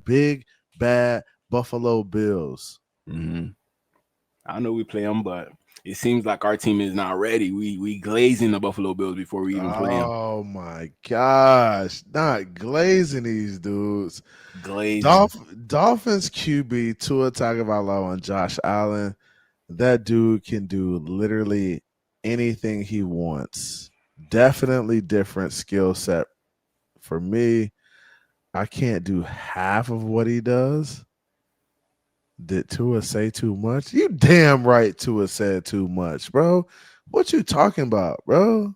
big bad Buffalo Bills. Mm-hmm. I know we play them, but it seems like our team is not ready. We glazing the Buffalo Bills before we even play them. Oh my gosh, not glazing these dudes. Glazing. Dolphins QB Tua Tagovailoa and Josh Allen. That dude can do literally anything he wants. Definitely different skill set for me. I can't do half of what he does. Did Tua say too much? You damn right Tua said too much, bro. What you talking about, bro?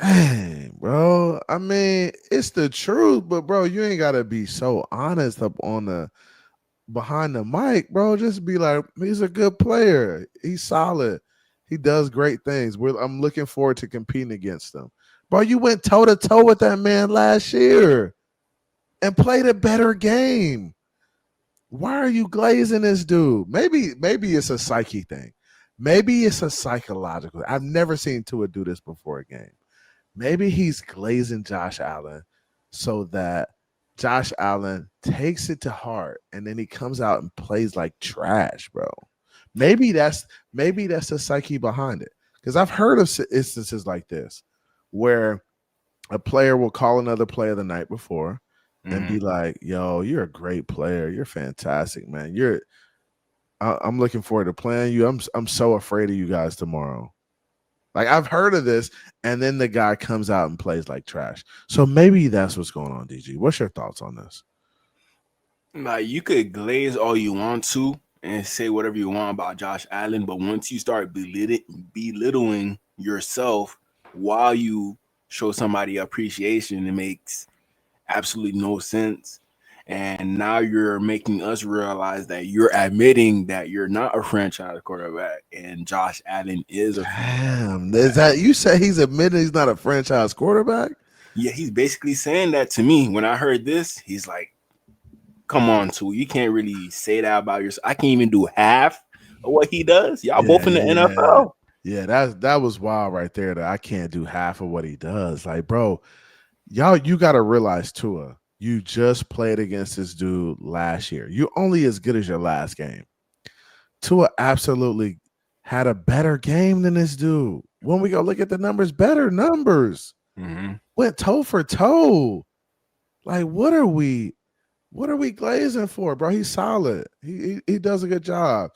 Dang, bro. I mean, it's the truth, but bro, you ain't gotta be so honest up on the behind the mic, bro. Just be like, he's a good player. He's solid. He does great things. I'm looking forward to competing against him. Bro, you went toe to toe with that man last year and played a better game. Why are you glazing this dude? Maybe it's a psyche thing. Maybe it's a psychological. I've never seen Tua do this before a game. Maybe he's glazing Josh Allen so that Josh Allen takes it to heart and then he comes out and plays like trash, bro. Maybe that's the psyche behind it. Because I've heard of instances like this where a player will call another player the night before and be like, "Yo, you're a great player. You're fantastic, man. I'm looking forward to playing you. I'm so afraid of you guys tomorrow." Like I've heard of this, and then the guy comes out and plays like trash. So maybe that's what's going on, DG. What's your thoughts on this? Like you could glaze all you want to and say whatever you want about Josh Allen, but once you start belittling yourself while you show somebody appreciation, it makes absolutely no sense. And now you're making us realize that you're admitting that you're not a franchise quarterback, and Josh Allen is a franchise Damn, is quarterback. that you say he's admitting he's not a franchise quarterback? Yeah, he's basically saying that to me. When I heard this, he's like, come on, Tua, you can't really say that about yourself. I can't even do half of what he does. Y'all both in the Yeah. NFL. Yeah, that was wild right there that I can't do half of what he does. Like, bro, y'all, you gotta realize, Tua, you just played against this dude last year. You only as good as your last game. Tua absolutely had a better game than this dude. When we go look at the numbers, better numbers. Mm-hmm. Went toe for toe. Like, what are we glazing for, bro? He's solid. He does a good job.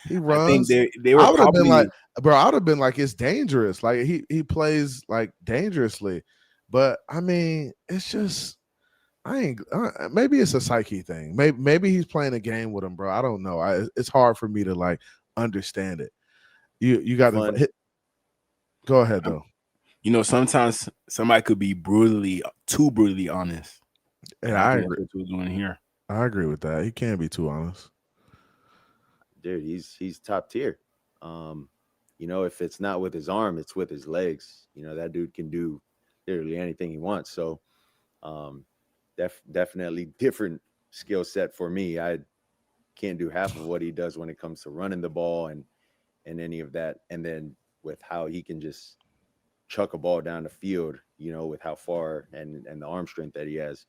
He I think runs. they were I would have been like, probably bro, I would have been like, it's dangerous. Like he plays like dangerously. But I mean, it's just I ain't. Maybe it's a psyche thing. Maybe he's playing a game with him, bro. I don't know. It's hard for me to like understand it. You got to Fun. hit. Go ahead though. sometimes somebody could be too brutally honest. And And I I think agree. that's what Tua's doing here. I agree with that. He can't be too honest. Dude, he's top tier. Um, if it's not with his arm, it's with his legs. That dude can do literally anything he wants. So, um, definitely different skill set for me. I can't do half of what he does when it comes to running the ball and any of that. And then with how he can just chuck a ball down the field, with how far and the arm strength that he has.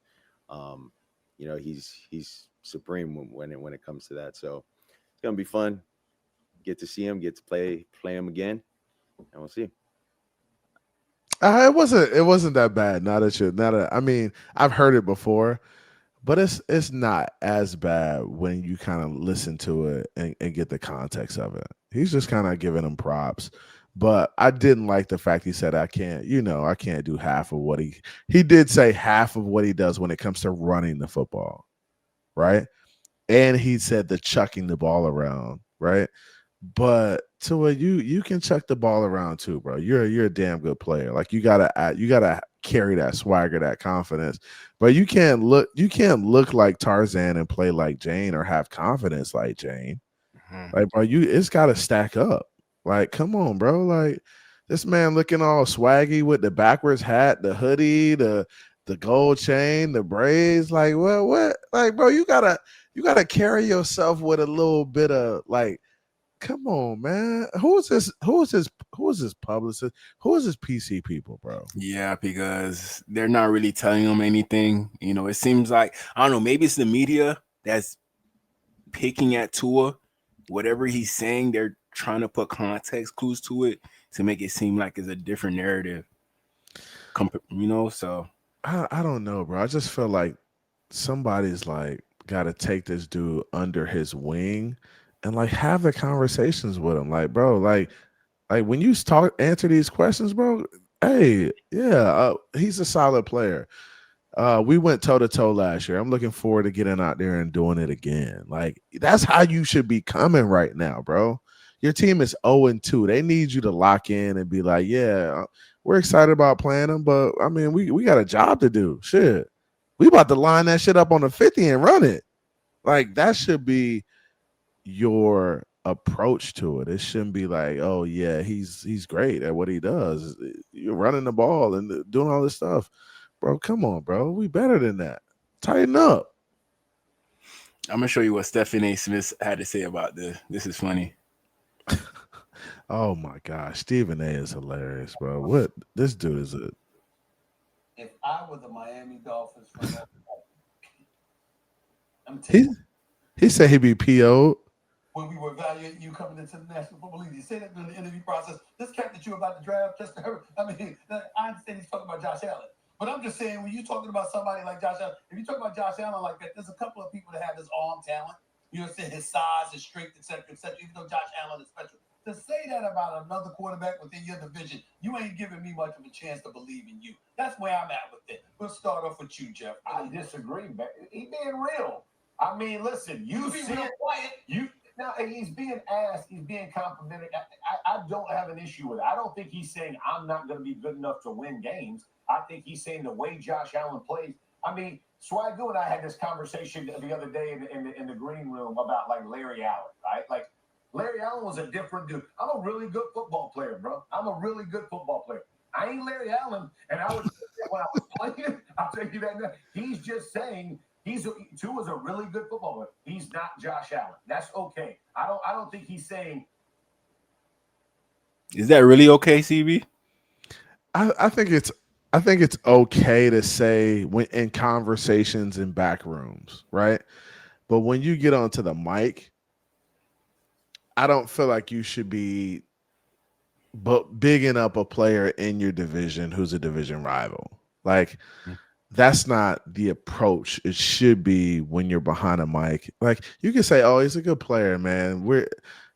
Um, he's supreme when it comes to that. So it's gonna be fun. Get to see him, get to play him again, and we'll see. It wasn't that bad. I mean, I've heard it before, but it's not as bad when you kind of listen to it and get the context of it. He's just kind of giving him props. But I didn't like the fact he said I can't do half of what he did say half of what he does when it comes to running the football, right? And he said the chucking the ball around, right? But Tua, you can chuck the ball around too, bro. You're a damn good player. Like you gotta carry that swagger, that confidence. But you can't look like Tarzan and play like Jane or have confidence like Jane. Mhm. Like, bro, it's gotta stack up. Like, come on, bro. Like this man looking all swaggy with the backwards hat, the hoodie, the gold chain, the braids. Like, what? Like, bro, you gotta carry yourself with a little bit of like Come on, man. Who is this? Who is this? Who is this publicist? Who is this PC people, bro? Yeah, because they're not really telling him anything. You know, it seems like I don't know. Maybe it's the media that's picking at Tua. Whatever he's saying, they're trying to put context clues to it to make it seem like it's a different narrative. So I don't know, bro. I just feel like somebody's like got to take this dude under his wing and like have the conversations with him. Like, bro, like when you answer these questions, bro. Hey, yeah, he's a solid player. We went toe to toe last year. I'm looking forward to getting out there and doing it again. Like that's how you should be coming right now, bro. Your team is 0-2. They need you to lock in and be like, yeah, we're excited about playing them, but I mean, we got a job to do. Shit, we about to line that shit up on the 50 and run it. Like that should be your approach to it. It shouldn't be like, oh yeah, he's great at what he does. You're running the ball and doing all this stuff. Bro, come on, bro. We better than that. Tighten up. I'm gonna show you what Stephen A. Smith had to say about this. This is funny. Oh my gosh, Stephen A is hilarious, bro. What this dude is a. If I were the Miami Dolphins, I'm He he said he'd be PO'd. when we were evaluating you coming into the National Football League, you say that during the interview process. This cat that you about to draft, Justin Herbert. I mean, I understand he's talking about Josh Allen, but I'm just saying when you're talking about somebody like Josh Allen, if you talk about Josh Allen like that, there's a couple of people that have his arm talent. You know what I'm saying? His size, his strength, etc., etc. Even though Josh Allen is special. To say that about another quarterback within your division, you ain't giving me much of a chance to believe in you. That's where I'm at with it. We'll start off with you, Jeff. I disagree, but he being real. I mean, listen, you see real it. quiet. You now he's being asked, he's being complimented. I don't have an issue with it. I don't think he's saying I'm not going to be good enough to win games. I think he's saying the way Josh Allen plays. I mean, Swagoo and I had this conversation the other day in the green room about like Larry Allen, right? Like Larry Allen was a different dude. I'm a really good football player, bro. I'm a really good football player. I ain't Larry Allen, and I was when I was playing. I'll tell you that now. He's just saying Tua's a really good football player. He's not Josh Allen. That's okay. I don't think he's saying. Is that really okay, CB? I think it's okay to say when in conversations in back rooms, right? But when you get onto the mic, I don't feel like you should be bigging up a player in your division who's a division rival. Like that's not the approach. It should be when you're behind a mic. Like you can say, "Oh, he's a good player, man.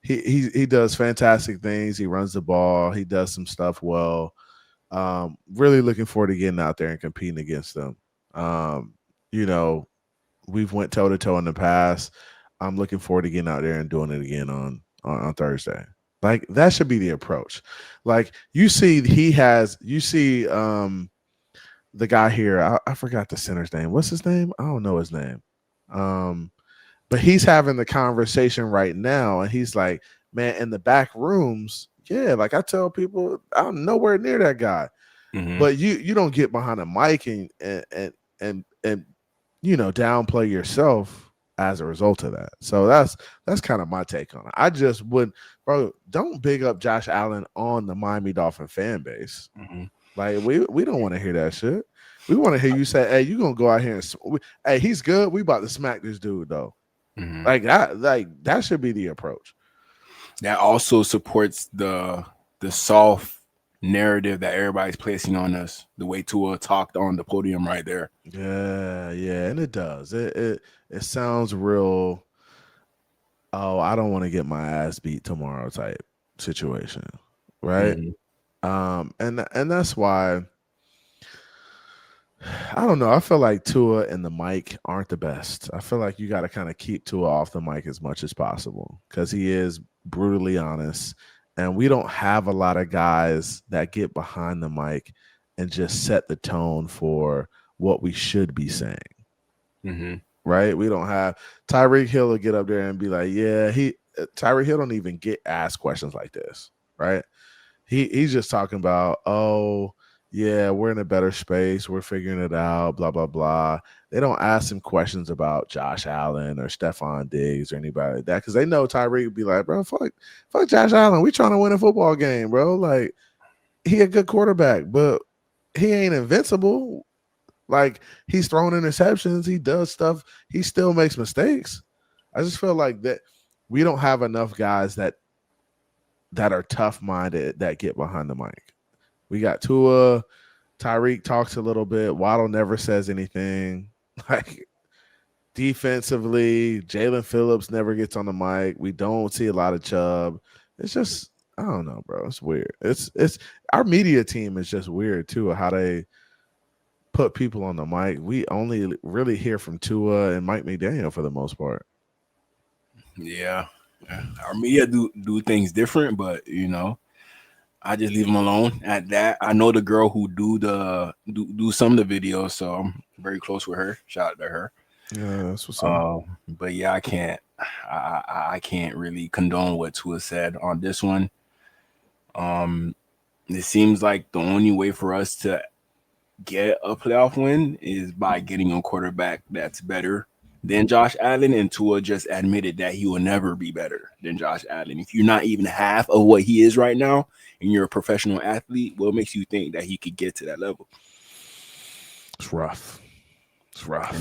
He does fantastic things. He runs the ball. He does some stuff well. Really looking forward to getting out there and competing against them. You know, we've went toe to toe in the past. I'm looking forward to getting out there and doing it again on Thursday. Like that should be the approach. Like you see, the guy here. I forgot the center's name. What's his name? I don't know his name. But he's having the conversation right now, and he's like, man, in the back rooms, yeah, like I tell people, I'm nowhere near that guy. Mm-hmm. But you don't get behind a mic and downplay yourself as a result of that. So that's kind of my take on it. I just wouldn't, bro. Don't big up Josh Allen on the Miami Dolphin fan base. Mm-hmm. Like we don't want to hear that shit. We want to hear you say, "Hey, you gonna go out here and hey, he's good. We about to smack this dude though." Mm-hmm. Like that should be the approach. That also supports the soft narrative that everybody's placing on us. The way Tua talked on the podium right there. Yeah, and it does. It sounds real. Oh, I don't want to get my ass beat tomorrow type situation, right? Mm-hmm. And that's why I don't know. I feel like Tua and the mic aren't the best. I feel like you got to kind of keep Tua off the mic as much as possible because he is brutally honest. And we don't have a lot of guys that get behind the mic and just set the tone for what we should be saying. Mm-hmm. Right? We don't have Tyreek Hill will get up there and be like, yeah, Tyreek Hill don't even get asked questions like this. Right? He's just talking about, oh, yeah, we're in a better space. We're figuring it out, blah, blah, blah. They don't ask him questions about Josh Allen or Stephon Diggs or anybody like that because they know Tyreek would be like, bro, fuck Josh Allen. We trying to win a football game, bro. Like, he a good quarterback, but he ain't invincible. Like, he's throwing interceptions. He does stuff. He still makes mistakes. I just feel like that we don't have enough guys that are tough-minded that get behind the mic. We got Tua. Tyreek talks a little bit. Waddle never says anything. Like, defensively, Jalen Phillips never gets on the mic. We don't see a lot of Chubb. It's just, I don't know, bro. It's weird. It's our media team is just weird too, how they put people on the mic. We only really hear from Tua and Mike McDaniel for the most part. Yeah. Our media do things different, but I just leave them alone at that. I know the girl who do some of the videos, so I'm very close with her. Shout out to her. Yeah, that's what's up. But yeah, I can't really condone what Tua said on this one. It seems like the only way for us to get a playoff win is by getting a quarterback that's better than Josh Allen, and Tua just admitted that he will never be better than Josh Allen. If you're not even half of what he is right now, and you're a professional athlete, what makes you think that he could get to that level? It's rough. It's rough.